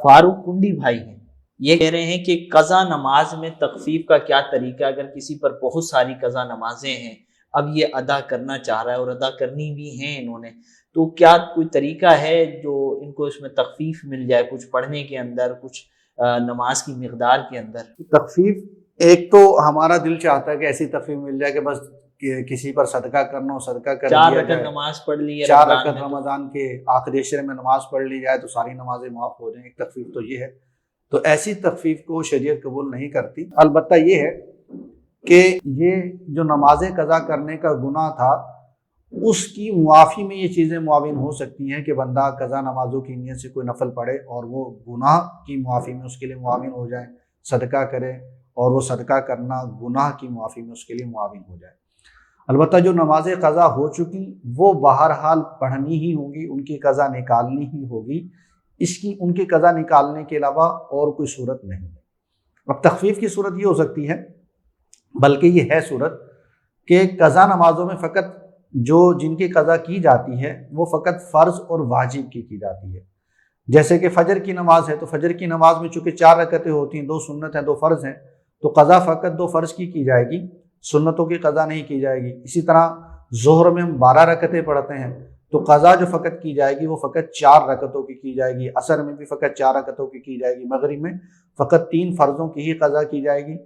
فاروق کنڈی بھائی ہیں، یہ کہہ رہے ہیں کہ قضا نماز میں تخفیف کا کیا طریقہ، اگر کسی پر بہت ساری قضا نمازیں ہیں، اب یہ ادا کرنا چاہ رہا ہے اور ادا کرنی بھی ہیں انہوں نے، تو کیا کوئی طریقہ ہے جو ان کو اس میں تخفیف مل جائے، کچھ پڑھنے کے اندر، کچھ نماز کی مقدار کے اندر؟ تخفیف، ایک تو ہمارا دل چاہتا ہے کہ ایسی تخفیف مل جائے کہ بس کسی پر صدقہ کرنا ہو صدقہ کر دیا جائے، 4 رکعت نماز پڑھ لی ہے 4 رکعت رمضان کے آخری عشرے میں نماز پڑھ لی جائے تو ساری نمازیں معاف ہو جائیں، ایک تخفیف تو یہ ہے۔ تو ایسی تخفیف کو شریعت قبول نہیں کرتی۔ البتہ یہ ہے کہ یہ جو نمازیں قضا کرنے کا گناہ تھا، اس کی معافی میں یہ چیزیں معاون ہو سکتی ہیں کہ بندہ قضا نمازوں کی نیت سے کوئی نفل پڑھے اور وہ گناہ کی معافی میں اس کے لیے معاون ہو جائے، صدقہ کرے اور وہ صدقہ کرنا گناہ کی معافی میں اس کے لیے معاون ہو جائے۔ البتہ جو نمازیں قضا ہو چکی وہ بہرحال پڑھنی ہی ہوں گی، ان کی قضا نکالنی ہی ہوگی، ان کی قضا نکالنے کے علاوہ اور کوئی صورت نہیں ہے۔ اب تخفیف کی صورت یہ ہو سکتی ہے، بلکہ یہ ہے صورت، کہ قضا نمازوں میں فقط جن کی قضا کی جاتی ہے وہ فقط فرض اور واجب کی جاتی ہے۔ جیسے کہ فجر کی نماز ہے تو فجر کی نماز میں چونکہ 4 رکعتیں ہوتی ہیں، 2 سنت ہیں 2 فرض ہیں، تو قضا فقط 2 فرض کی جائے گی، سنتوں کی قضا نہیں کی جائے گی۔ اسی طرح ظہر میں ہم 12 رکعتیں پڑھتے ہیں تو قضا جو فقط کی جائے گی وہ فقط 4 رکعتوں کی جائے گی، عصر میں بھی فقط 4 رکعتوں کی جائے گی، مغرب میں فقط 3 فرضوں کی ہی قضا کی جائے گی۔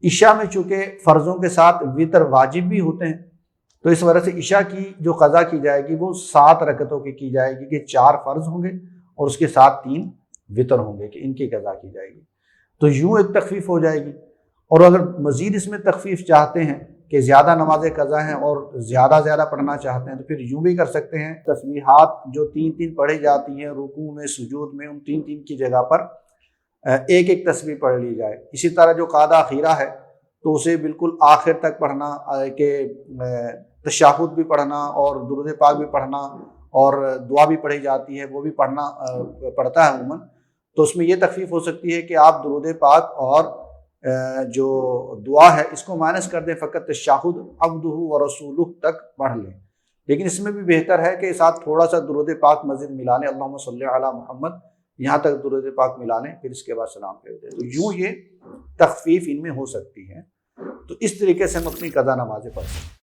عشاء میں چونکہ فرضوں کے ساتھ وتر واجب بھی ہوتے ہیں تو اس وجہ سے عشاء کی جو قضا کی جائے گی وہ 7 رکعتوں کی جائے گی، کہ 4 فرض ہوں گے اور اس کے ساتھ 3 وتر ہوں گے، کہ ان کی قضا کی جائے گی۔ تو یوں ایک تخفیف ہو جائے گی۔ اور اگر مزید اس میں تخفیف چاہتے ہیں کہ زیادہ نمازیں قضا ہیں اور زیادہ پڑھنا چاہتے ہیں تو پھر یوں بھی کر سکتے ہیں، تسبیحات جو 3 پڑھی جاتی ہیں رکوع میں سجود میں، ان 3 کی جگہ پر ایک تسبیح پڑھ لی جائے۔ اسی طرح جو قاعدہ اخیرہ ہے تو اسے بالکل آخر تک پڑھنا، کہ تشہد بھی پڑھنا اور درود پاک بھی پڑھنا اور دعا بھی پڑھی جاتی ہے وہ بھی پڑھتا ہے عموماً، تو اس میں یہ تخفیف ہو سکتی ہے کہ آپ درود پاک اور جو دعا ہے اس کو مائنس کر دیں، فقط تشہد عبدہ و رسولہ تک پڑھ لیں۔ لیکن اس میں بھی بہتر ہے کہ ساتھ تھوڑا سا درود پاک مزید ملا لیں، اللہم صلی علی محمد، یہاں تک درود پاک ملا لیں، پھر اس کے بعد سلام پھیر دیں۔ تو یوں یہ تخفیف ان میں ہو سکتی ہے۔ تو اس طریقے سے ہم اپنی قضا نمازیں پڑھ سکتے ہیں۔